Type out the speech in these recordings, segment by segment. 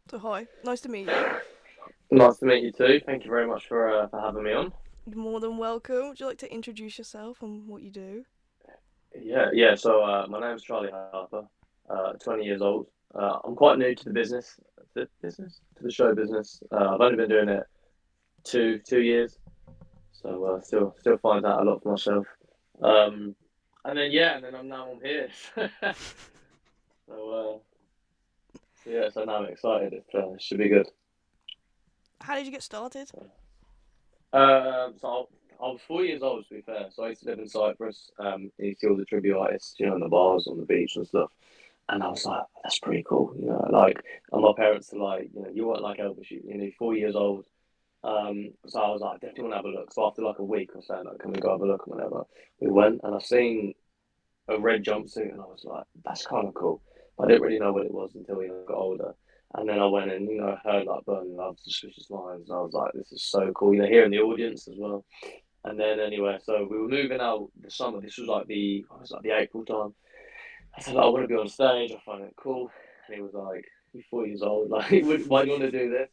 So hi, nice to meet you. Nice to meet you too. Thank you very much for having me on. You're more than welcome. Would you like to introduce yourself and what you do? Yeah. So my name's Charlie Harper. 20 years old. I'm quite new to to the show business. I've only been doing it two years, so still find out a lot for myself. Um, and then I'm here. so so now I'm excited. It should be good. How did you get started? So I was 4 years old, to be fair. So I used to live in Cyprus. You see all the tribute artists, in the bars on the beach and stuff. And I was like, that's pretty cool, like, and my parents are like, you weren't like Elvis, you're 4 years old. So I was like, I definitely want to have a look. So after like a week or so, like, can we go have a look and whatever? We went and I seen a red jumpsuit and I was like, that's kind of cool. But I didn't really know what it was until got older. And then I went and, heard like Burning Love, Suspicious Minds. And I was like, this is so cool, here in the audience as well. And then anyway, so we were moving out the summer. This was like the April time. I said, like, I want to be on stage. I find it cool. And he was like, you're 4 years old. Like, why do you want to do this?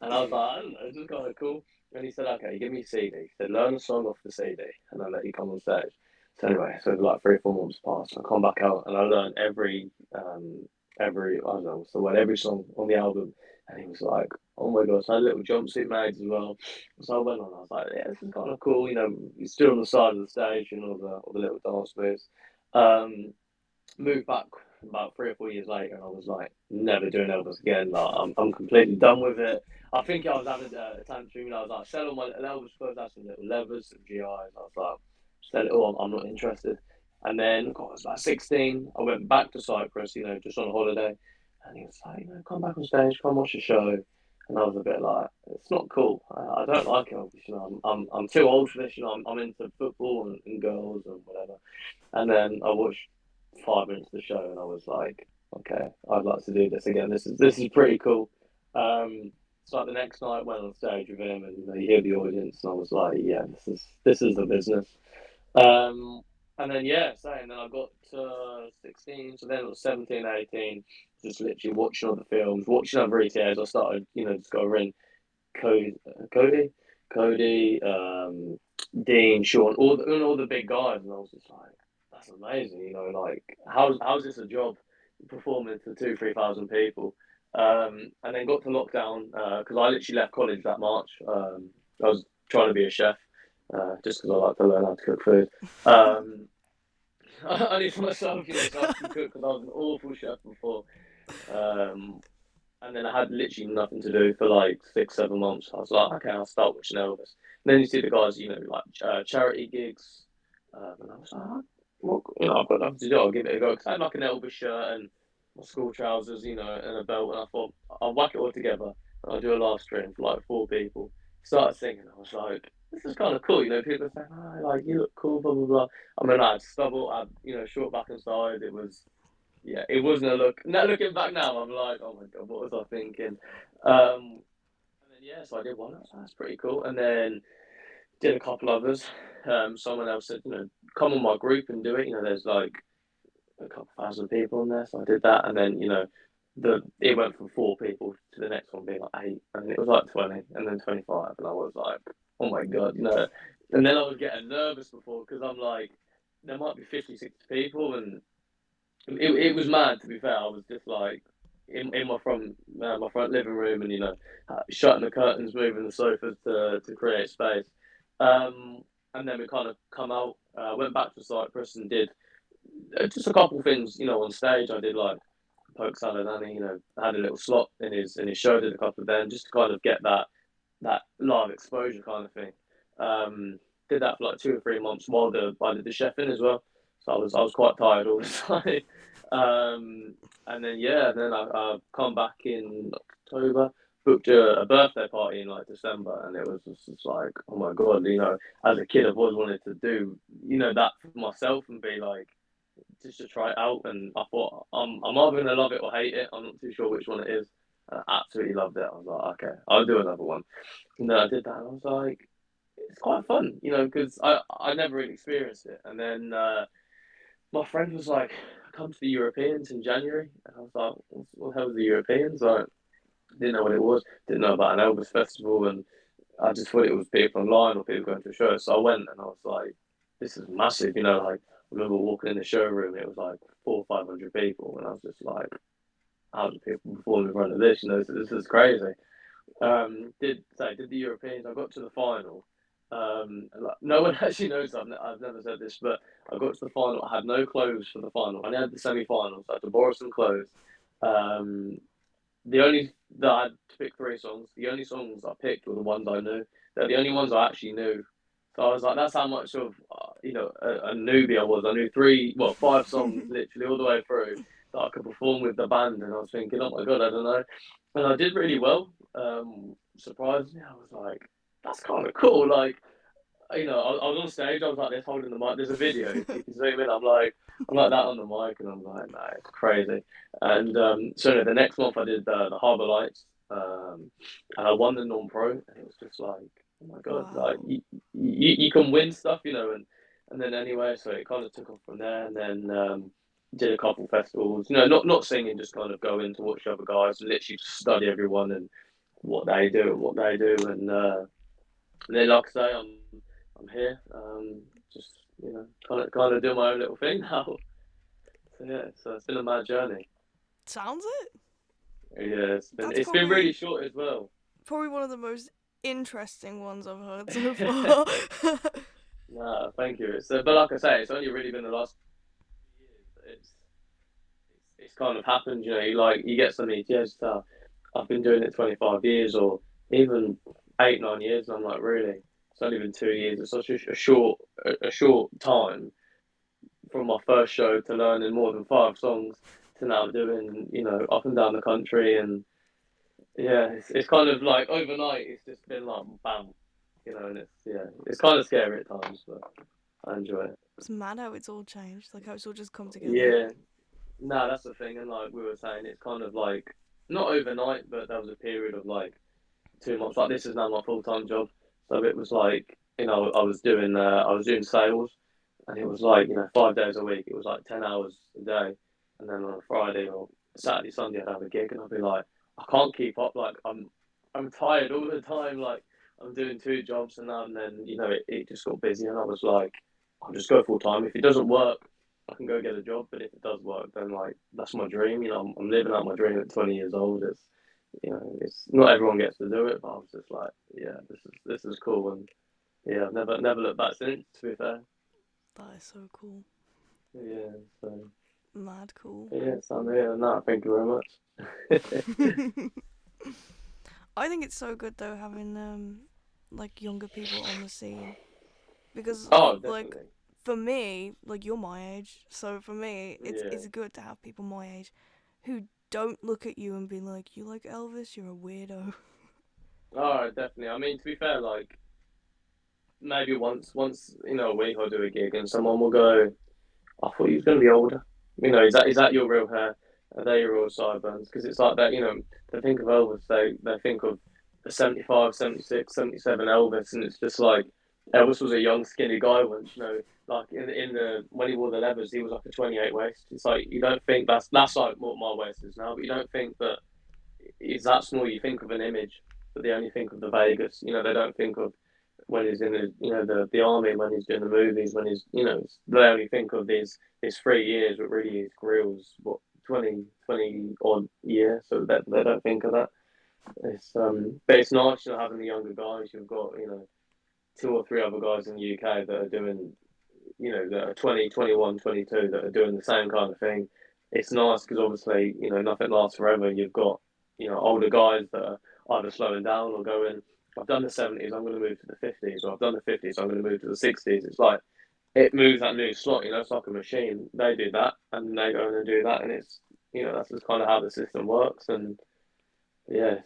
And I was like, I don't know, it's just kind of cool. And he said, okay, give me a CD. He said, learn a song off the CD and I'll let you come on stage. So anyway, so like 3 or 4 months passed. I come back out and I learned I don't know, so what, every song on the album. And he was like, oh my gosh, I had little jumpsuit made as well. So I went on, I was like, yeah, this is kind of cool. You stood on the side of the stage and all the little dance moves. Um, Moved back about 3 or 4 years later, and I was like, never doing Elvis again. Like, I'm completely done with it. I think I was having a tantrum. I was like, sell all my Elvis clothes, have some little levers, some GIs. I was like, sell it all. I'm not interested. And then, God, I was like 16. I went back to Cyprus, just on a holiday. And he was like, come back on stage, come watch the show. And I was a bit like, it's not cool. I don't like Elvis. I'm too old for this. I'm into football and girls and whatever. And then I watched 5 minutes of the show, and I was like, okay, I'd like to do this again. This is pretty cool. So like the next night, I went on stage with him, and you hear the audience, and I was like, yeah, this is the business. Um, and then and then I got to 16, so then it was 17, 18, just literally watching other films, watching other ETAs. I started, discovering Cody, Cody, Cody, Dean, Sean, all the big guys, and I was just like, that's amazing. Like, how's this a job, performing to 3,000 people? And then got to lockdown because I literally left college that March. I was trying to be a chef just because I like to learn how to cook food. Um, only for myself, so I can cook because I was an awful chef before. Um, and then I had literally nothing to do for like 6, 7 months. I was like, okay, I'll start watching Elvis. And then you see the guys, like charity gigs, and I was like, well, I've got nothing to do. I'll give it a go. Because I had like an Elvis shirt and my school trousers, and a belt, and I thought I'll whack it all together and I'll do a live stream for like 4 people. Started singing. I was like, this is kind of cool. People saying, oh, like you look cool, blah blah blah. I mean, I had stubble, I had short back and side. It wasn't a look. Now looking back now, I'm like, oh my god, what was I thinking? And then so I did one. That's pretty cool. And then did a couple others. Someone else said, come on my group and do it. There's like a couple thousand people in there, so I did that. And then it went from 4 people to the next one being like 8, and it was like 20, and then 25, and I was like, oh my god. And then I was getting nervous before because I'm like, there might be 50, 60 people, and it was mad, to be fair. I was just like in my front living room, and shutting the curtains, moving the sofas to create space. Um, and then we kind of come out, went back to Cyprus and did just a couple of things, on stage. I did like Poke Salad Annie, had a little slot in his show, did a couple of them just to kind of get that live exposure kind of thing. Um, did that for like 2 or 3 months while I did the chefing as well. So I was quite tired all the time. And then I come back in October, booked a birthday party in like December, and it was just like, oh my god, as a kid I've always wanted to do that for myself and be like, just to try it out. And I thought I'm either gonna love it or hate it. I'm not too sure which one it is. And I absolutely loved it. I was like, okay, I'll do another one. And then I did that, and I was like, it's quite fun, because I never really experienced it. And then my friend was like, come to the Europeans in January, and I was like, what the hell are the Europeans? Like, Didn't know what it was. Didn't know about an Elvis festival, and I just thought it was people online or people going to a show. So I went and I was like, this is massive, Like I remember walking in the showroom, it was like 400 or 500 people, and I was just like, how do people perform in front of this? This is crazy. Did the Europeans? I got to the final. Like, no one actually knows I've never said this, but I got to the final. I had no clothes for the final. I only had the semi-finals. I had to borrow some clothes. Um, the only that I had to pick three songs. The only songs I picked were the ones I knew. They're the only ones I actually knew. So I was like, that's how much of a newbie I was. I knew five songs literally all the way through that I could perform with the band, and I was thinking, oh my god, I don't know, and I did really well. Surprisingly, I was like, that's kind of cool. Like, I was on stage, I was like this holding the mic. There's a video, if you can zoom in. I'm like that on the mic, and I'm like, nah, it's crazy. And so no, the next month I did the Harbour Lights, and I won the non-pro, and it was just like, oh my god, like Wow. you can win stuff, and then anyway, so it kind of took off from there, and then did a couple festivals, not singing, just kind of going to watch the other guys, and literally just study everyone and what they do, and then like I say, I'm here, just kind of doing my own little thing now. So yeah, so it's been a mad journey. Sounds it. Yeah, That's it's been really probably short as well. one of the most interesting ones I've heard so far. Nah, thank you. But like I say, it's only really been the last years. It's kind of happened. You get some ETAs stuff. I've been doing it 25 years, or even 8 9 years. And I'm like, really? It's only been 2 years. It's such a short time from my first show to learning more than five songs to now doing, up and down the country. And yeah, it's kind of like overnight, it's just been like bam, and it's kind of scary at times, but I enjoy it. It's mad how it's all changed, like how it's all just come together. Yeah, no, that's the thing. And like we were saying, it's kind of like not overnight, but there was a period of like 2 months. Like this is now my full-time job. So it was like, I was doing sales, and it was like, 5 days a week. It was like 10 hours a day, and then on a Friday or Saturday, Sunday, I'd have a gig, and I'd be like, I can't keep up. Like I'm tired all the time. Like I'm doing two jobs, and then it just got busy, and I was like, I'll just go full time. If it doesn't work, I can go get a job. But if it does work, then like that's my dream. I'm living out my dream at 20 years old. It's not everyone gets to do it, but I was just like, yeah, this is cool, and yeah, I've never looked back since. To be fair, That is so cool. yeah. So Mad cool. yeah, so I'm here. No, thank you very much. I think it's so good though having like younger people on the scene because Oh, like definitely. for me, like you're my age, so for me Yeah. it's good to have people my age who don't look at you and be like, you like Elvis, you're a weirdo. All right, definitely. I mean, to be fair, like maybe once a week I'll do a gig, and someone will go, I thought he was going to be older. Is that your real hair? Are they your real sideburns? Because it's like that, they think of Elvis, they think of the 75, 76, 77 Elvis, and it's just like Elvis was a young, skinny guy once, like in the when he wore the leathers, he was like a 28 waist. It's like you don't think that's like what my waist is now, but you don't think that it's that small. You think of an image, but they only think of the Vegas. They don't think of when he's in the army, when he's doing the movies, when they only think of his 3 years, but really his career was what 20 odd years, so that they don't think of that. But it's nice, having the younger guys. You've got two or three other guys in the UK that are doing that are 20, 21, 22 that are doing the same kind of thing. It's nice because obviously nothing lasts forever. You've got older guys that are either slowing down or going, I've done the 70s, I'm going to move to the 50s, or I've done the 50s, I'm going to move to the 60s. It's like it moves that new slot. It's like a machine. They do that, and they go in and do that, and it's that's just kind of how the system works. And yes,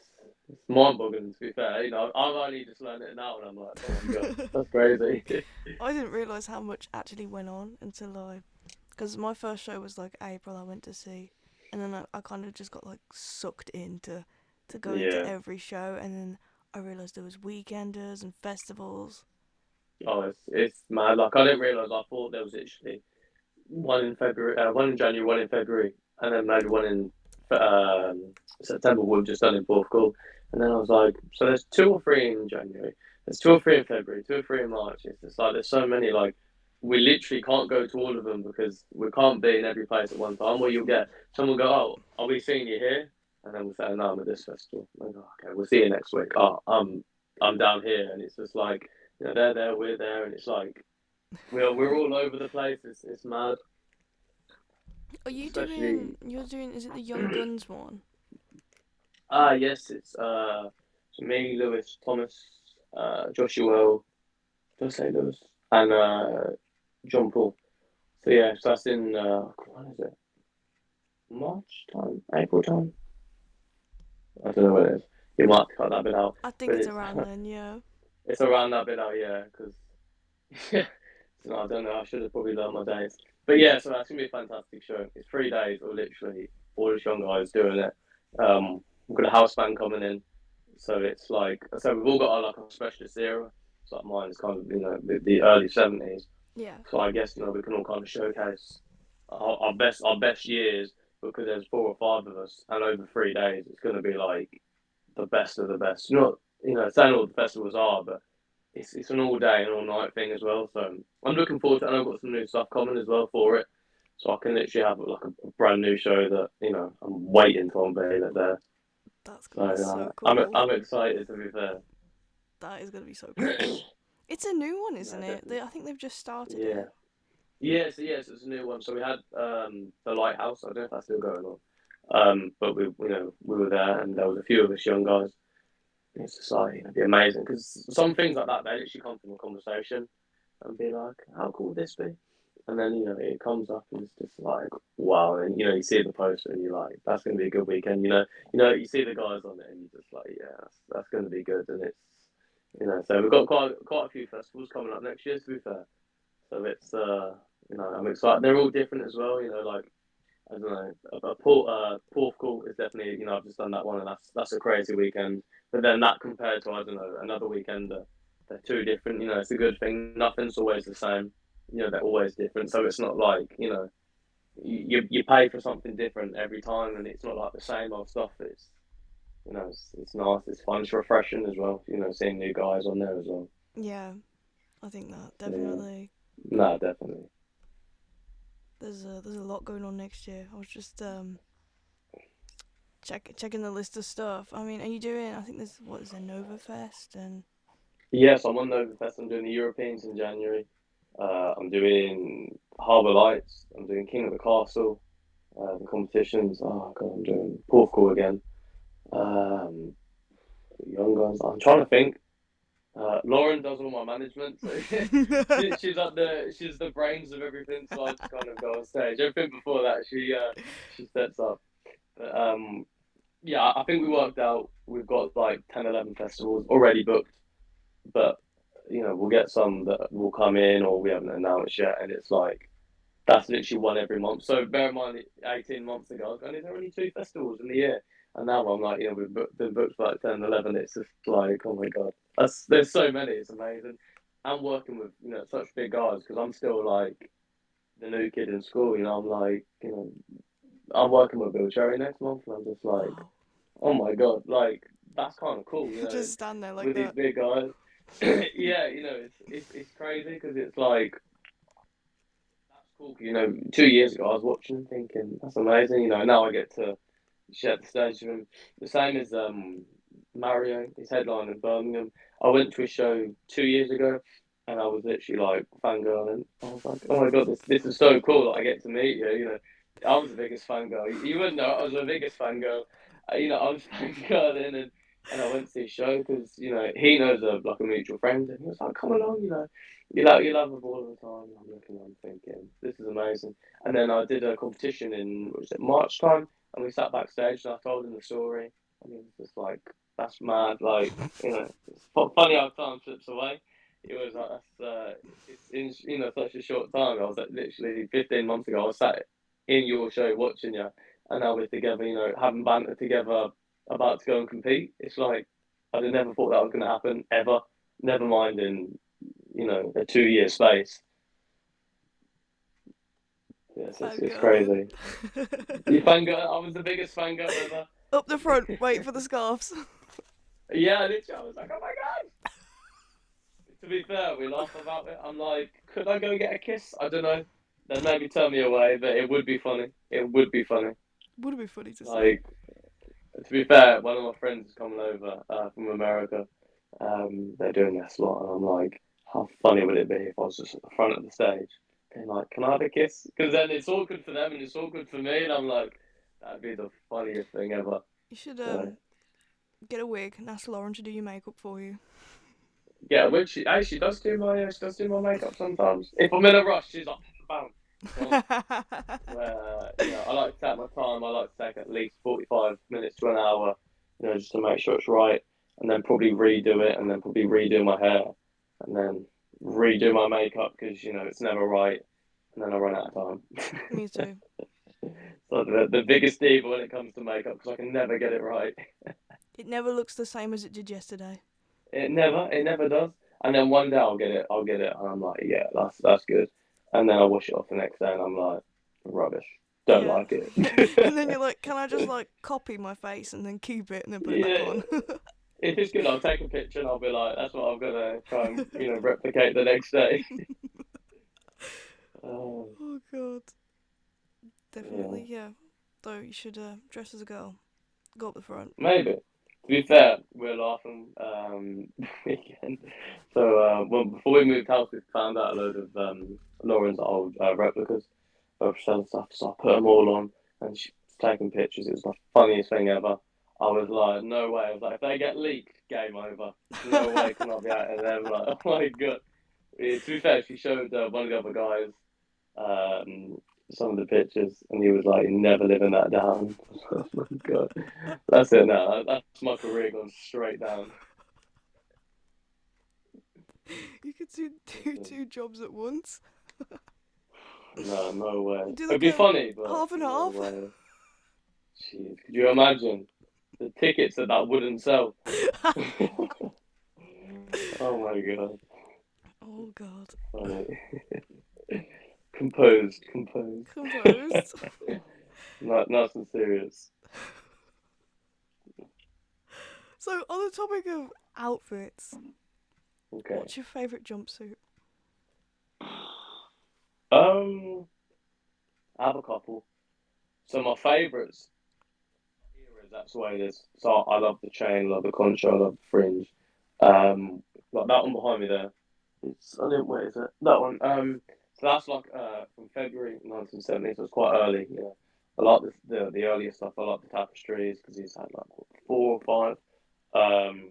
it's mind-boggling to be fair. I've only just learned it now, and I'm like, oh my god, that's crazy. I didn't realize how much actually went on until because my first show was like April I went to see, and then I kind of just got like sucked into to going to Yeah. every show, and then I realized there was weekenders and festivals. Oh, it's mad. Like I didn't realize. I thought there was actually one in February, one in January, one in February, and then maybe one in September we've just done in Portugal, and then I was like, so there's 2 or 3 in January, there's 2 or 3 in February, 2 or 3 in March. It's just like there's so many like we literally can't go to all of them because we can't be in every place at one time. Where you'll get someone go, oh, are we seeing you here? And then we'll say, no, I'm at this festival. Like, oh, okay, we'll see you next week. Oh, I'm down here, and it's just like they're there, we're there, and it's like we're all over the place. It's mad, Are you doing? especially You're doing? Is it the Young Guns one? yes, it's so me, Lewis, Thomas, Joshua, did I say Lewis, and John Paul. So yeah, so that's in when is it? March time, April time. I don't know what it is. You might have to cut that bit out, I think but it's it's around then. Yeah. it's around that bit out, yeah. Because yeah, so I don't know. I should have probably learned my days, but yeah. So that's gonna be a fantastic show. It's 3 days of literally all the young guys doing it. We've got a house band coming in, so it's like so we've all got our like a specialist era. So like mine is kind of the early '70s. Yeah. So I guess we can all kind of showcase our best years because there's 4 or 5 of us, and over 3 days it's going to be like the best of the best. Not saying all the festivals are, but it's an all day and all night thing as well. So I'm looking forward to it. And I've got some new stuff coming as well for it, so I can literally have like a brand new show that I'm waiting to unveil it there. That's So gonna be so I'm cool. I'm excited to be fair. That is gonna be so cool. It's a new one, No, isn't it? definitely. I think they've just started Yeah. it. Yes, it's a new one. So we had the lighthouse. I don't know if that's still going on. But we were there, and there was a few of us young guys. And it's just like it'd be amazing because some things like that they literally come from a conversation and be like, how cool would this be? And then it comes up and it's just like wow. And you see the poster and you're like, that's gonna be a good weekend. You see the guys on it and you're just like, yeah, that's gonna be good. And it's so we've got quite a few festivals coming up next year. To be fair. So it's I'm excited. They're all different as well. Like I don't know, Porthcawl is definitely I've just done that one and that's a crazy weekend. But then that compared to I don't know another weekend, they're two different. It's a good thing. Nothing's always the same. They're always different. So it's not like you pay for something different every time, and it's not like the same old stuff. It's nice. It's fun. It's refreshing as well. Seeing new guys on there as well. Yeah, I think that So, yeah, definitely. no, definitely. There's a lot going on next year. I was just checking the list of stuff. I mean, are you doing? I think there's what is there Nova Fest and Yes, I'm on Overfest. I'm doing the Europeans in January. I'm doing Harbour Lights. I'm doing King of the Castle. The competitions. Oh god, I'm doing Porthcawl again. Um, Young Guns. I'm trying to think. Lauren does all my management, so she's the brains of everything. So I just kind of go on stage. Everything before that, she sets up. But yeah, I think we worked out. We've got like 10, 11 festivals already booked, but we'll get some that will come in or we haven't announced yet, and it's like that's literally one every month. So bear in mind, 18 months ago, I was going, there are only 2 festivals in the year, and now I'm like, been booked for like 10, 11. It's just like, oh my god, there's so many. It's amazing. I'm working with such big guys because I'm still like the new kid in school. I'm like, I'm working with Bill Cherry next month, and I'm just like, wow, oh my god, like that's kind of cool, just stand there like with these that. big guys. Yeah, it's crazy because it's like that's cool. 2 years ago I was watching, thinking that's amazing. Now I get to share the stage with him. The same as Mario, his headline in Birmingham. I went to a show 2 years ago, and I was literally like fangirling. I was like, oh my god, this is so cool that I get to meet you. I was the biggest fangirl. You wouldn't know I was the biggest fangirl. I was fangirling and I went to see his show because he knows like a mutual friend, and he was like, "Come along, you love the ball all the time." I'm looking, I'm thinking, this is amazing. And then I did a competition in what was it March time, and we sat backstage, and I told him the story, and he was just like, "That's mad!" Like it's funny how time slips away. It was like it's in such a short time. I was like, literally 15 months ago. I was sat in your show watching you, and now we're together. Having banter together, about to go and compete. It's like I'd have never thought that was going to happen ever. Never mind in a 2 year space. Yes, it's Fangirling. crazy. You fangirl. I was the biggest fangirl ever. Up the front, wait for the scarves. Yeah, literally, I was like, oh my god. To be fair, we laugh about it. I'm like, could I go get a kiss? I don't know. Then maybe turn me away, but it would be funny. It would be funny. Would it be funny to see? Like, to be fair, one of my friends is coming over from America. They're doing this lot, and I'm like, how funny would it be if I was just at the front of the stage, being like, "Can I have a kiss?" Because then it's awkward for them and it's awkward for me, and I'm like, that'd be the funniest thing ever. You should So get a wig and ask Lauren to do your makeup for you. yeah, which she does do she does do my makeup sometimes. If I'm in a rush, she's like, "Bam, gone." Where I like to take my time. I like to take at least 45 minutes to an hour, just to make sure it's right, and then probably redo it, and then probably redo my hair, and then redo my makeup because it's never right, and then I run out of time. Me too. So the biggest diva when it comes to makeup because I can never get it right. It never looks the same as it did yesterday. It never does. And then one day I'll get it, and I'm like, yeah, that's good. And then I wash it off the next day, and I'm like, rubbish. Don't Yeah. like it. And then you're like, can I just like copy my face and then keep it and then put it back Yeah, on? if it's good, I'll take a picture and I'll be like, that's what I'm gonna try and replicate the next day. Oh, Oh god. yeah, Definitely, yeah. Though you should dress as a girl. Go up the front. maybe. To be fair, we're laughing weekend. So before we moved house, we found out a load of Lauren's old replicas of Shell stuff. So I put them all on, and she's taking pictures. It was the funniest thing ever. I was like, no way. I was like, if they get leaked, game over. No way can I be out of them. Like, oh my god. Yeah, to be fair, she showed one of the other guys um, some of the pictures, and he was like, "Never living that down." Oh my god, that's it now. That's my career gone straight down. You could do two jobs at once. No, no way. Do It'd like be a funny, but half and no half. way. Jeez, could you imagine the tickets that wouldn't sell? Oh my god, Oh god. funny. Composed, composed. Composed. Not nice and serious. So on the topic of outfits, Okay. what's your favourite jumpsuit? Um, I have a couple. So my favourites eras, that's the way it is. So I love the chain, love the concha, I love the fringe. Like that one behind me there. I didn't where is it? That one. So that's like from February 1970, so it's quite early. I like the earlier stuff. I like the tapestries because he's had like what, four or five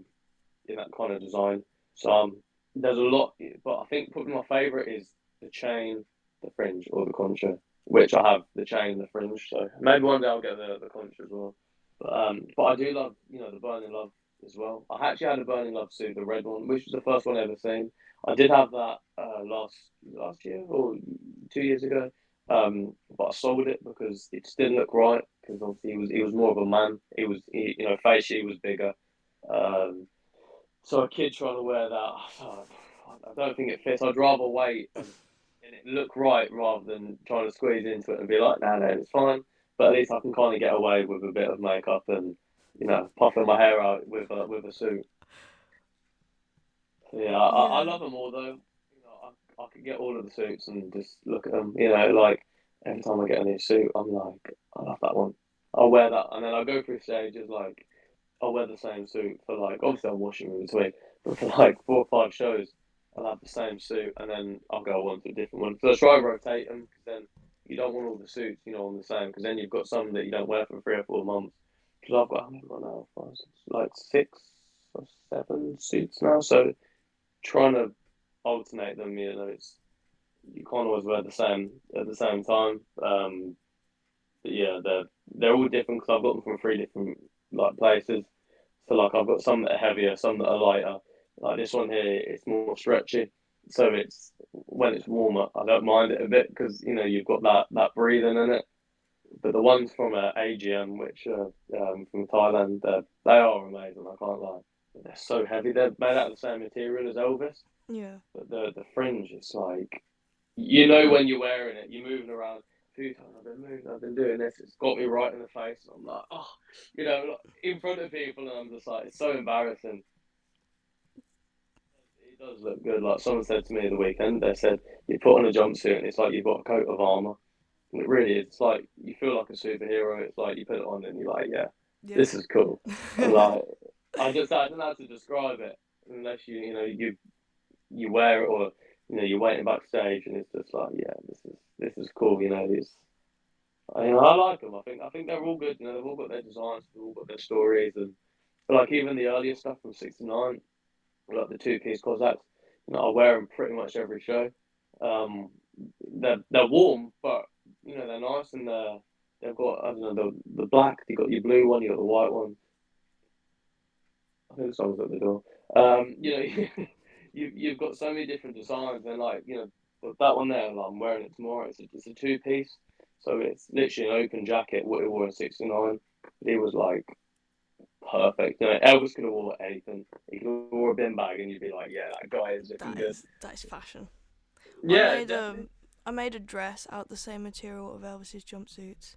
in that kind of design. So there's a lot, but I think probably my favourite is the chain, the fringe, or the concha, which I have the chain and the fringe. So maybe one day I'll get the concha as well. But I do love the Burning Love as well. I actually had a Burning Love suit, the red one, which was the first one I ever seen. I did have that last year or 2 years ago. But I sold it because it just didn't look right. Because obviously he was more of a man. Facially he was bigger. Um, so a kid trying to wear that, I don't think it fits. I'd rather wait and it look right rather than trying to squeeze into it and be like, no, it's fine. But at least I can kind of get away with a bit of makeup and puffing my hair out with a suit. So, yeah, I Yeah. love them all though. I could get all of the suits and just look at them. Like every time I get a new suit, I'm like, I love that one. I'll wear that, and then I'll go through stages like I'll wear the same suit for like obviously I'm washing in between, but for like 4 or 5 shows, I'll have the same suit and then I'll go on to a different one. So I try and rotate them because then you don't want all the suits on the same because then you've got some that you don't wear for 3 or 4 months. Because I've got how many have I got now? Like 6 or 7 suits now. So trying to alternate them, it's you can't always wear the same at the same time. But yeah, they're all different because I've got them from 3 different like places. So like I've got some that are heavier, some that are lighter. Like this one here, it's more stretchy. So it's when it's warmer, I don't mind it a bit because you've got that breathing in it. But the ones from AGM, which are from Thailand, they are amazing. I can't lie. They're so heavy. They're made out of the same material as Elvis, Yeah. but the fringe is like when you're wearing it, you're moving around. few times I've been moving, I've been doing this. It's got me right in the face, and I'm like, oh, like, in front of people, and I'm just like, it's so embarrassing. It does look good. Like someone said to me the weekend, they said you put on a jumpsuit and it's like you've got a coat of armor. And it really is. It's like you feel like a superhero. It's like you put it on and you're like, yeah, Yeah. this is cool. And like, I don't know how to describe it unless you wear it, or you're waiting backstage and it's just like, yeah, this is cool. I like them. I think they're all good. They've all got their designs, they've all got their stories, and like even the earlier stuff from '69, like the two-piece Cossacks. I wear them pretty much every show. Um, they're warm, but they're nice, and they've got, I don't know, the black. You got your blue one, you got the white one. I think someone's at the door. You've got so many different designs, and like that one there, like, I'm wearing it tomorrow. It's a two-piece, so it's literally an open jacket. What he wore in '69, he was like perfect. Elvis could have wore anything. He could have wore a bin bag, and you'd be like, yeah, that guy is looking good. That is fashion. I Yeah, made definitely. I made a dress out the same material of Elvis's jumpsuits.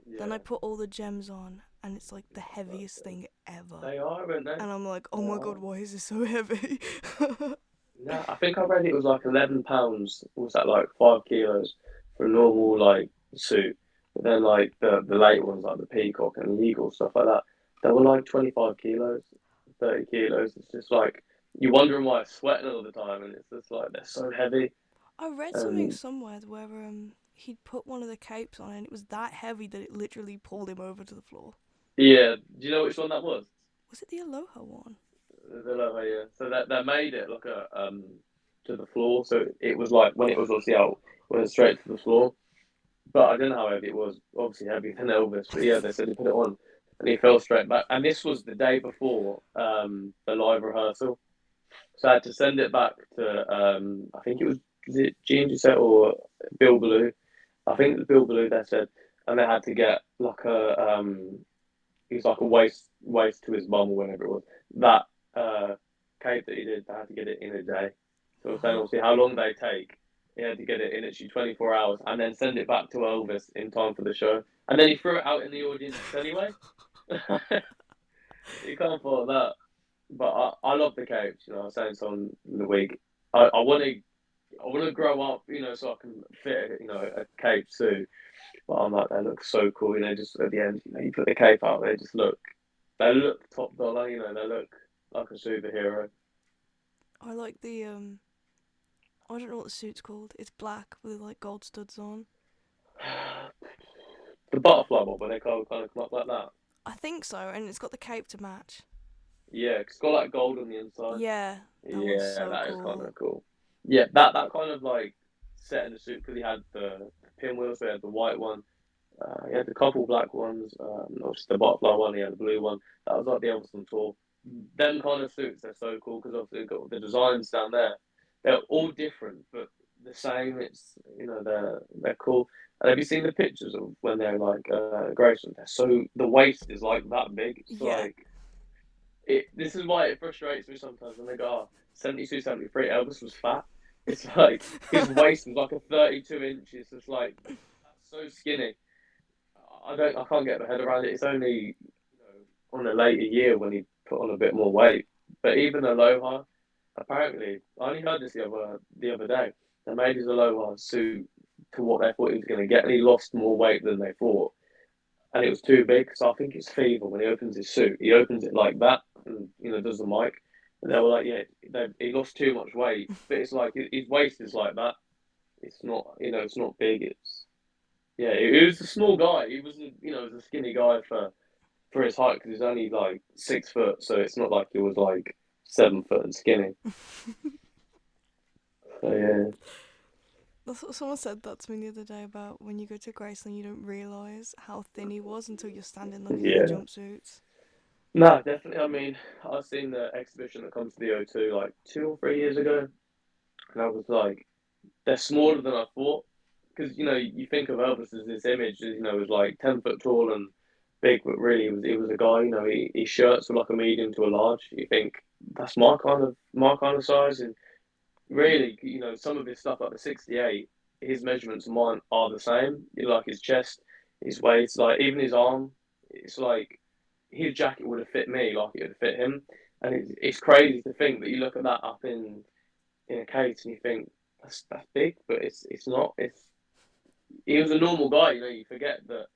Then I Yeah, put all the gems on, and it's like the heaviest thing ever. they are, aren't they? And I'm like, oh They my are. god, why is this so heavy? No, I think I read it was like 11 pounds. Was that like 5 kilos for a normal like suit? But then like the late ones like the peacock and the eagle stuff like that, they were like 25 kilos, 30 kilos. It's just like you're wondering why it's sweating all the time, and it's just like they're so heavy. I read something And somewhere where he'd put one of the capes on, and it was that heavy that it literally pulled him over to the floor. yeah, do you know which one that was? Was it the Aloha one? The lower, yeah. So that they made it like a to the floor, so it was like when it was obviously out, went straight to the floor. But I don't know how heavy it was. Obviously heavier than Elvis. But yeah, they said he put it on and he fell straight back. And this was the day before the live rehearsal. So I had to send it back to I think was it Gene Set or Bill Ballou. I think it was Bill Ballou, they said, and they had to get like it was like a waist to his bum or whatever it was. That cape that he did, they had to get it in a day. So I'm saying Oh. obviously how long they take. He had to get it in actually 24 hours and then send it back to Elvis in time for the show. And then he threw it out in the audience anyway. You can't fault that. But I love the capes. I was saying so in the week. I want to grow up, so I can fit, a cape suit. But I'm like, they look so cool. Just at the end, you put the cape out, they look top dollar. They look like a superhero. I like the I don't know what the suit's called. It's black with like gold studs on. The butterfly one, where they kind of come up like that. I think so, and it's got the cape to match. Yeah, 'cause it's got like gold on the inside. Yeah, that one's Yeah, so that is kind cool. of cool. Yeah, that kind of like set in the suit because he had the pinwheels. So he had the white one. He had a couple black ones. Not just the butterfly one. He had the blue one. That was like the Elvis on tour. Them kind of suits, they're so cool because obviously they've got the designs down there. They're all different, but the same. It's they're cool. And have you seen the pictures of when they're like Graceland? They're so the waist is like that big. It's Yeah, like it. This is why it frustrates me sometimes when they go, oh, 72, 73, Elvis was fat. It's like his waist was like a 32 inches. It's like that's so skinny. I can't get my head around it. It's only on a later year when he put on a bit more weight. But even Aloha, apparently, I only heard this the other day. They made his Aloha suit to what they thought he was going to get, and he lost more weight than they thought, and it was too big. So I think it's fever when he opens his suit. He opens it like that, and does the mic. And they were like, yeah, he lost too much weight, but it's like his waist is like that. It's not, it's not big. It's yeah, he was a small guy. He was, was a skinny guy for his height because he's only like 6 foot, so it's not like he was like 7 foot and skinny. So yeah, someone said that to me the other day about when you go to Graceland, you don't realise how thin he was until you're standing looking at the yeah. jumpsuits. No, definitely. I mean, I've seen the exhibition that comes to the O2 like 2 or 3 years ago, and I was like, they're smaller than I thought. Because you think of Elvis as this image, was like 10 foot tall and big, but really it was a guy. His shirts were like a medium to a large. You think that's my kind of size, and really, some of his stuff like the '68. his measurements and mine are the same. Like his chest, his waist, like even his arm. It's like his jacket would have fit me like it would fit him, and it's crazy to think that you look at that up in a case and you think that's big, but it's not. It's he was a normal guy. You forget that.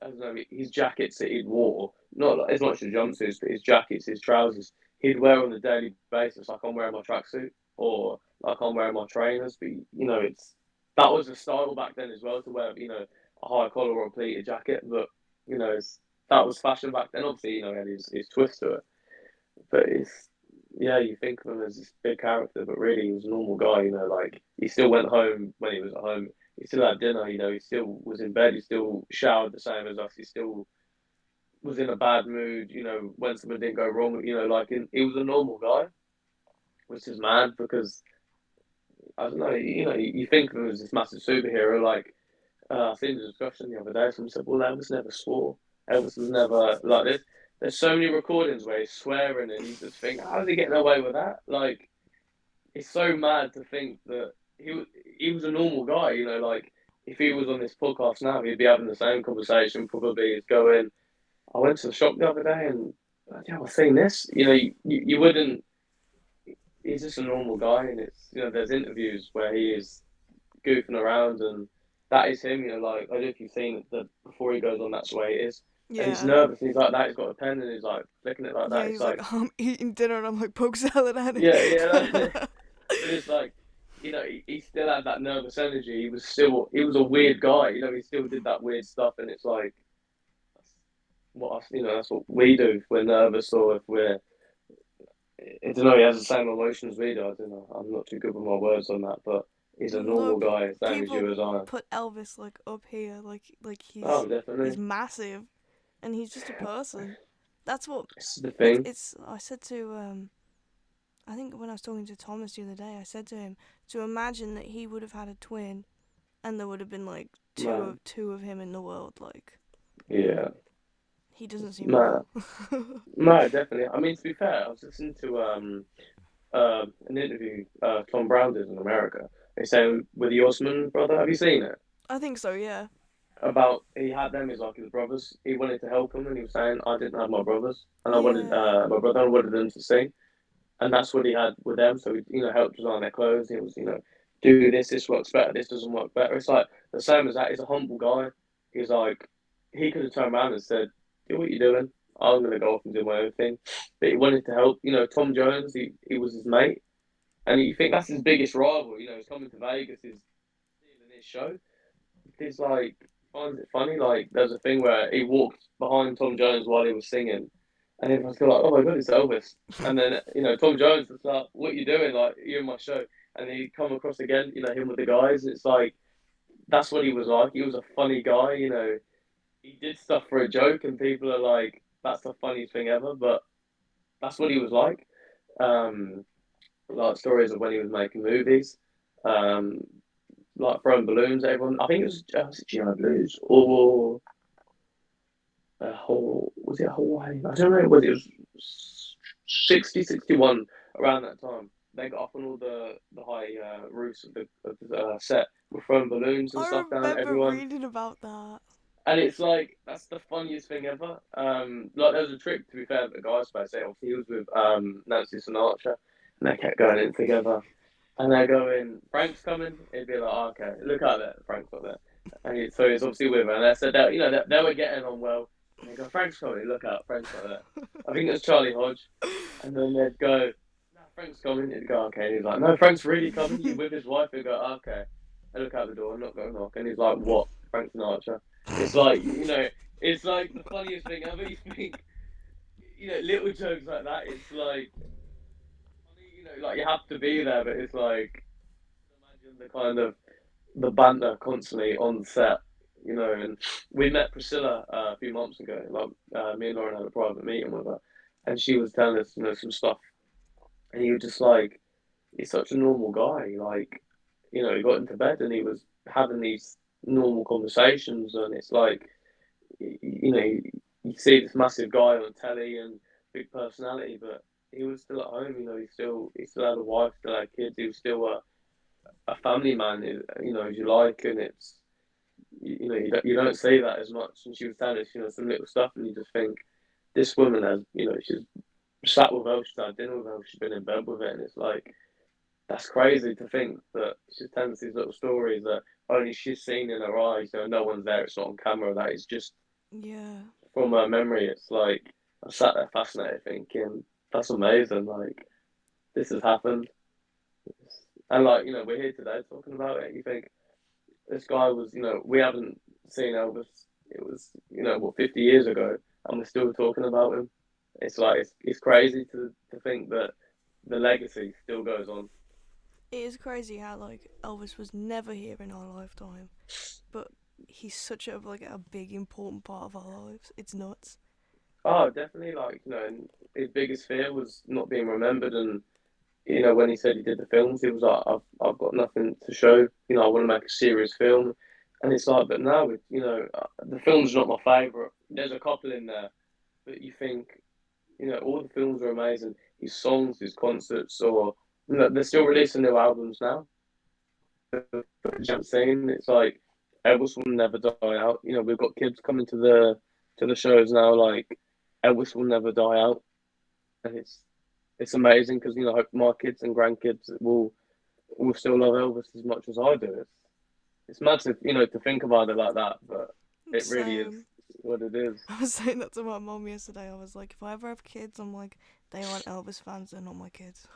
I don't know his jackets that he'd wore, not like, as much as jumpsuits, but his jackets, his trousers, he'd wear on a daily basis. Like I'm wearing my tracksuit, or like I'm wearing my trainers. But it's that was a style back then as well to wear a high collar or a pleated jacket. But that was fashion back then. Obviously, he had his twist to it. But it's yeah, you think of him as this big character, but really he was a normal guy. Like he still went home when he was at home. He still had dinner. He still was in bed. He still showered the same as us. He still was in a bad mood. When something didn't go wrong. He was a normal guy, which is mad because I don't know. You think of him as this massive superhero. Like I seen the discussion the other day. Someone said, "Well, Elvis never swore. Elvis was never like this." There's so many recordings where he's swearing, and you just think, "How is he getting away with that?" Like, it's so mad to think that he was a normal guy. Like if he was on this podcast now, he'd be having the same conversation. Probably is going. I went to the shop the other day, and yeah, I've seen this. You wouldn't. He's just a normal guy, and it's there's interviews where he is goofing around, and that is him. Like I don't know if you've seen it, that before he goes on, that's the way it is, and he's Yeah. nervous. And he's like that. He's got a pen, and he's like flicking it like Yeah, that. It's he's like, like I'm eating dinner and I'm like poke salad at it. yeah, yeah. But it's like he still had that nervous energy. He was a weird guy. He still did that weird stuff, and it's like that's what we do if we're nervous or if we're. I don't know. He has the same emotions we do. I don't know. I'm not too good with my words on that, but he's a No, normal guy, same as people you as I. put Elvis like up here, like Oh, he's definitely. massive, and he's just a person. That's what It's the thing. it's. I said to I think when I was talking to Thomas the other day, I said to him to imagine that he would have had a twin, and there would have been like Man. two of him in the world. Like Yeah. he doesn't seem Man. well. No, definitely. I mean, to be fair, I was listening to an interview Tom Brown did in America. They say with the Osmond brother. Have you seen it? I think so. Yeah. About he had them as like his brothers. He wanted to help them, and he was saying, "I didn't have my brothers, and I wanted Yeah. my brother. I wanted them to sing, and that's what he had with them. So he, helped design their clothes. He was, do this. This works better. This doesn't work better. It's like the same as that. He's a humble guy. He's like he could have turned around and said, "Do what you're doing. I'm gonna go off and do my own thing." But he wanted to help. Tom Jones. He was his mate, and you think that's his biggest rival. He's coming to Vegas. He's stealing his show. He's like finds it funny. Like there's a thing where he walked behind Tom Jones while he was singing, and everyone's like, "Oh my god, it's Elvis!" And then Tom Jones was like, "What are you doing? Like you're in my show." And he come across again, him with the guys. It's like that's what he was like. He was a funny guy. He did stuff for a joke, and people are like, "That's the funniest thing ever." But that's what he was like. Um, like stories of when he was making movies. Um, like throwing balloons at everyone. I think was it GI Blues or was it Hawaii? I don't know. Was 60, 61 around that time? They got up on all the high roofs of the set with throwing balloons and I stuff down at remember everyone. reading about that. And it's like that's the funniest thing ever. Like there was a trick to be fair that the guy supposed to say. Obviously, he was with Nancy Sinatra, and they kept going in together. And they're going, Frank's coming. It'd be like, oh, okay, look out there, Frank's not there. So he's obviously with her. And they said that they were getting on well. And they go, Frank's coming. Look out, Frank's not there. I think it was Charlie Hodge. And then they'd go, no, Frank's coming. He'd go, okay. And he's like, no, Frank's really coming. He's with his wife. He'd go, okay. And look out the door. I'm not going to knock. And he's like, what? Frank Sinatra. It's like it's like the funniest thing ever. You think, little jokes like that. It's like like you have to be there, but it's like imagine the kind of the banter constantly on set, And we met Priscilla a few months ago. Like me and Lauren had a private meeting with her, and she was telling us, some stuff, and he was just like, he's such a normal guy. Like, he got into bed and he was having these normal conversations, and it's like, you see this massive guy on telly and big personality, but he was still at home. He still had a wife, still had kids. He was still a family man, as you like, and it's you don't see that as much. And she was telling us, some little stuff, and you just think this woman has, she's sat with her, she's had dinner with her, she's been in bed with it, and it's like that's crazy to think that she's telling us these little stories that only she's seen in her eyes. No one's there. It's not on camera. That is just Yeah. from her memory. It's like I sat there fascinated, thinking that's amazing. Like this has happened, and like we're here today talking about it. You think this guy was, we haven't seen Elvis. It was, what 50 years ago, and we're still talking about him. It's like it's crazy to think that the legacy still goes on. It is crazy how like Elvis was never here in our lifetime, but he's such a big important part of our lives. It's nuts. Oh, definitely. Like and his biggest fear was not being remembered, and when he said he did the films, he was like, I've got nothing to show. I want to make a serious film, and it's like, but now, the film's not my favorite. There's a couple in there, but you think, all the films are amazing. His songs, his concerts, or they're still releasing new albums now. But you haven't seen, it's like Elvis will never die out. We've got kids coming to the shows now. Like Elvis will never die out, and it's amazing because I hope my kids and grandkids will still love Elvis as much as I do. It's massive, to think about it like that, but it really is Same. what it is. I was saying that to my mom yesterday. I was like, if I ever have kids, I'm like, they aren't Elvis fans. They're not my kids.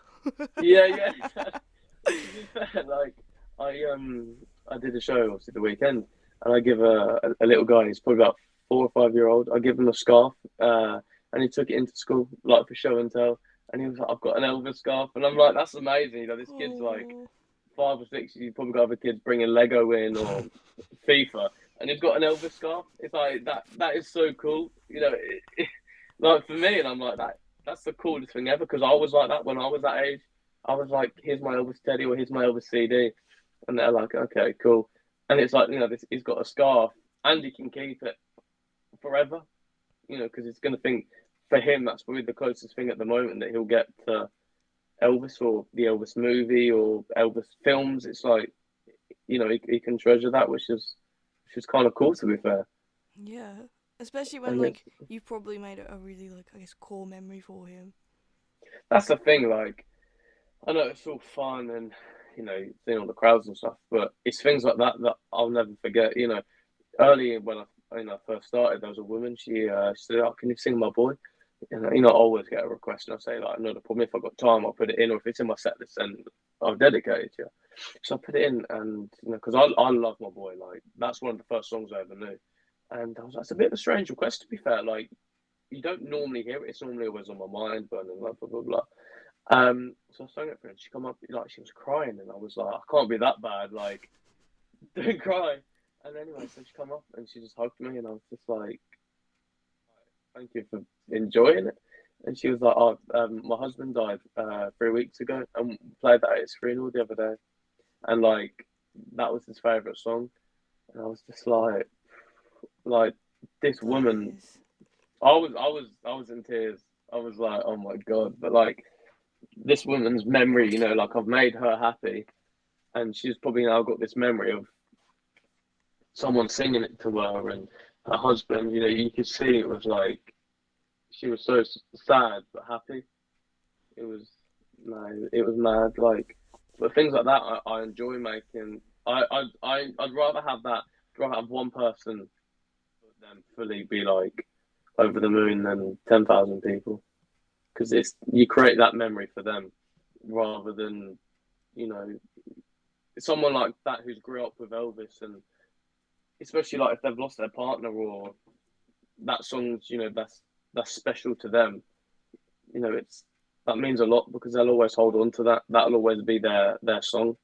Yeah, yeah. And to be fair, like I did a show obviously the weekend, and I give a little guy. He's probably about 4 or 5 year old. I give him a scarf, and he took it into school like for show and tell. And he was like, "I've got an Elvis scarf," and I'm like, "That's amazing." This kid's like Oh. 5 or 6. You probably got other kids bringing Lego in or FIFA, and he's got an Elvis scarf. It's like that. That is so cool. Like for me, and I'm like that. That's the coolest thing ever because I was like that when I was that age. I was like, "Here's my Elvis Teddy" or "Here's my Elvis CD," and they're like, "Okay, cool." And it's like this. He's got a scarf, and he can keep it forever. Because it's gonna think for him that's probably the closest thing at the moment that he'll get to Elvis or the Elvis movie or Elvis films. It's like he can treasure that, which is kind of cool to be fair. Yeah. Especially when And like you've probably made it a really I guess core memory for him. that's the thing. Like I know it's all fun and seeing all the crowds and stuff, but it's things like that that I'll never forget. Early when I first started, there was a woman. She said, "Oh, can you sing my boy?" And I always get a request, and I say like, "No, the problem. If I got time, I'll put it in, or if it's in my set list, then I've dedicated to you." So I put it in, and because I love my boy, like that's one of the first songs I ever knew, and I was like, it's a bit of a strange request to be fair. Like you don't normally hear it. It's normally always on my mind, burning love, blah blah blah. So I sang it for her, and she come up like she was crying, and I was like, I can't be that bad, like don't cry. And anyway, so she come up and she just hugged me, and I was just like, thank you for enjoying it. And she was like, oh, my husband died 3 weeks ago, and played that at his funeral the other day, and like that was his favorite song, and I was just like this That woman. is. I was in tears. I was like, oh my god, but like this woman's memory, like I've made her happy, and she's probably now got this memory of someone singing it to her and her husband. You could see it was like she was so sad but happy. It was no, it was mad. Like, but things like that, I enjoy making. I'd rather have that. I'd rather have one person than fully be like over the moon than 10,000 people because it's you create that memory for them rather than you know someone like that who's grew up with Elvis and especially like if they've lost their partner or that song's that's special to them. It's that means a lot because they'll always hold on to that. That'll always be their song.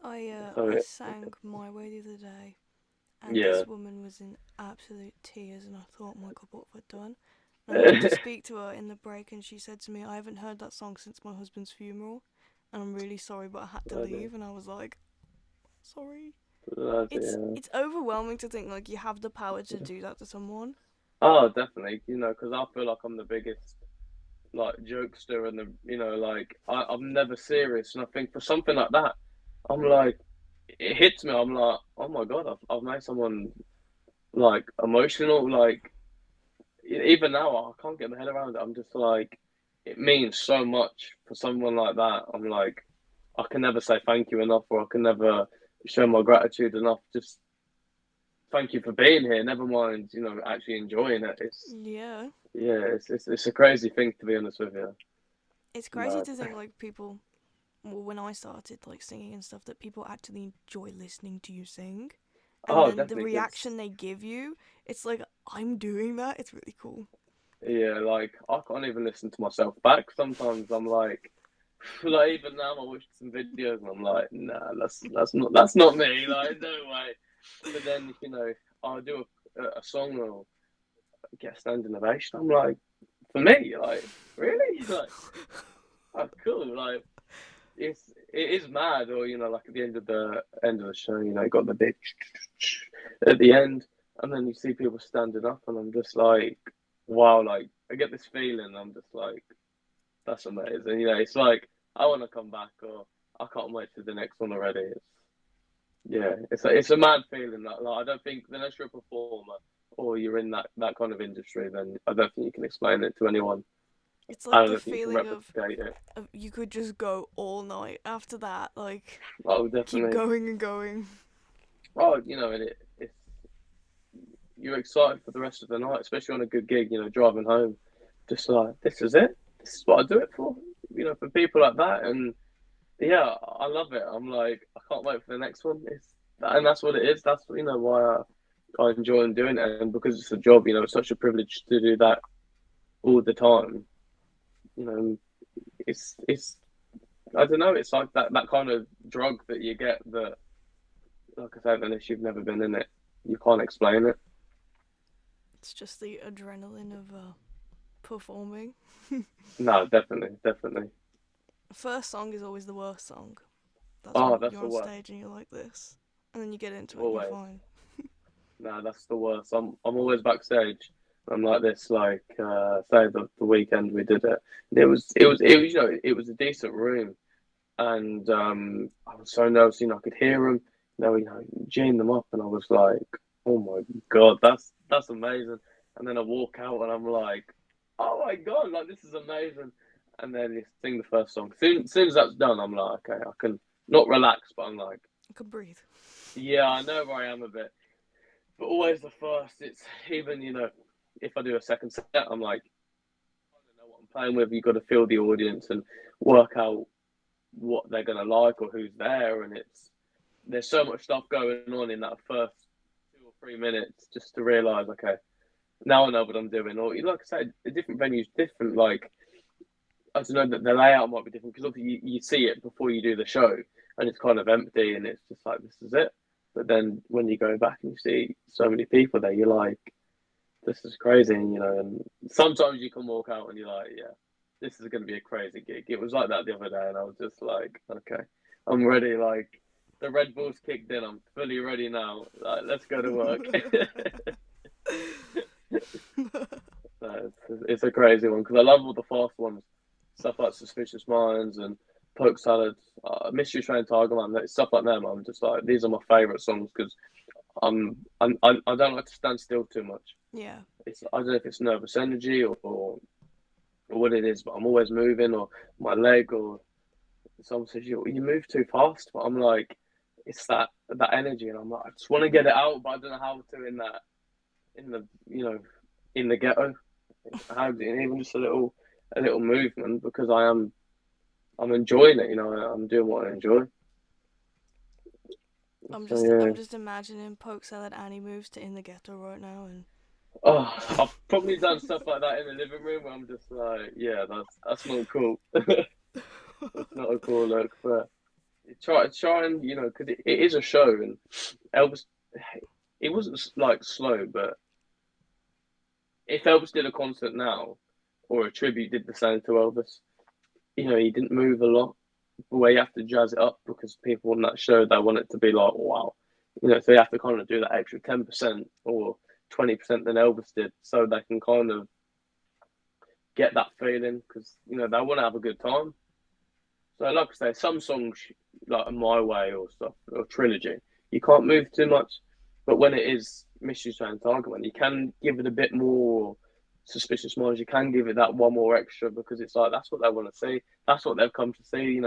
So I sang My Way the other day, and yeah, this woman was in absolute tears, and I thought, my God, what have I done? And I went to speak to her in the break, and she said to me, I haven't heard that song since my husband's funeral, and I'm really sorry, but I had to bloody, leave. And I was like, sorry. It's bloody, it's overwhelming to think like you have the power to do that to someone. oh, definitely. Because I feel like I'm the biggest like jokester and the like I'm never serious, and I think for something like that. I'm like, it hits me. I'm like, oh my God, I've made someone like emotional. Like, even now, I can't get my head around it. I'm just like, it means so much for someone like that. I'm like, I can never say thank you enough, or I can never show my gratitude enough. Just thank you for being here. Never mind, actually enjoying it. Yeah. It's a crazy thing, to be honest with you. It's crazy But to think like people, well, when I started like singing and stuff, that people actually enjoy listening to you sing, and oh, then the definitely, reaction because they give you, it's like I'm doing that. It's really cool. yeah, like I can't even listen to myself back. Sometimes I'm like even now I watch some videos and I'm like, nah, that's not me. Like no way. But then I'll do a song or get a standing ovation. I'm like, for me, like really, like oh cool. Like it is mad. Or like at the end of the show, you got the big at the end, and then you see people standing up, and I'm just like, wow. Like I get this feeling. I'm just like, that's amazing. It's like I want to come back, or I can't wait for the next one already. It's a mad feeling. That like I don't think unless you're a performer or you're in that kind of industry, then I don't think you can explain it to anyone. It's I like the don't think you can feeling replicate it. of you could just go all night after that, like Oh, keep definitely. going and going. Oh, and it's you're excited for the rest of the night, especially on a good gig. Driving home, just like this is it. This is what I do it for. For people like that, and yeah, I love it. I'm like, I can't wait for the next one. And that's what it is. That's why I enjoy doing it, and because it's a job. It's such a privilege to do that all the time. You know, it's I don't know. It's like that kind of drug that you get that, like I said, unless you've never been in it, you can't explain it. It's just the adrenaline of performing. No, definitely, definitely. First song is always the worst song. That's Oh, when that's you're the on worst. stage and you're like this, and then you get into it and you're Always. fine. No, that's the worst. I'm always backstage. I'm like this, like say the weekend we did it. It was it was a decent room, and I was so nervous. I could hear them. Geeing them up, and I was like, oh my god, that's amazing. And then I walk out, and I'm like, oh my god, like this is amazing. And then you sing the first song. Soon as that's done, I'm like, okay, I can not relax, but I'm like, I could breathe. yeah, I know where I am a bit. But always the first, it's even, if I do a second set, I'm like, I don't know what I'm playing with. You've got to feel the audience and work out what they're going to like or who's there. And there's so much stuff going on in that first 2 or 3 minutes just to realize, okay, now I know what I'm doing. Or, like I said, the different venues, different, like, I don't know, that the layout might be different because obviously you see it before you do the show and it's kind of empty and it's just like, this is it. But then when you go back and you see so many people there, you're like, this is crazy, and sometimes you can walk out and you're like, yeah, this is going to be a crazy gig. It was like that the other day, and I was just like, okay, I'm ready. Like the Red Bulls kicked in, I'm fully ready now. Like, let's go to work. So it's a crazy one because I love all the fast ones, stuff like Suspicious Minds and Poke Salad, Mystery Train Tiger Man, stuff like them. I'm just like, these are my favorite songs because I don't like to stand still too much. Yeah. I don't know if it's nervous energy or what it is, but I'm always moving or my leg or someone says you move too fast, but I'm like it's that energy, and I'm like I just want to get it out, but I don't know how to in the in the ghetto. How even just a little movement because I'm enjoying it. I'm doing what I enjoy. I'm So just yeah. I'm just imagining Poke Salad Annie moves to In the Ghetto right now, and Oh, I've probably done stuff like that in the living room where I'm just like, yeah, that's not cool. That's not a cool look, but try and because it is a show and Elvis, it wasn't like slow, but if Elvis did a concert now or a tribute did the same to Elvis, he didn't move a lot. Where you have to jazz it up because people on that show they want it to be like wow, so you have to kind of do that extra 10% or 20% than Elvis did, so they can kind of get that feeling because they want to have a good time. So, like I say, some songs like My Way or stuff or Trilogy, you can't move too much. But when it is Mystery Train Target, you can give it a bit more Suspicious Minds. You can give it that one more extra because it's like that's what they want to see. That's what they've come to see.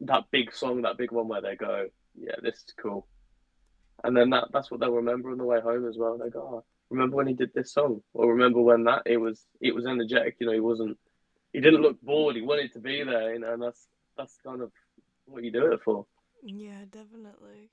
That big song, that big one where they go, yeah, this is cool. And then that's what they'll remember on the way home as well. They go, oh, remember when he did this song, or remember when that it was energetic. He didn't look bored. He wanted to be there, and that's kind of what you do it for. Yeah, definitely.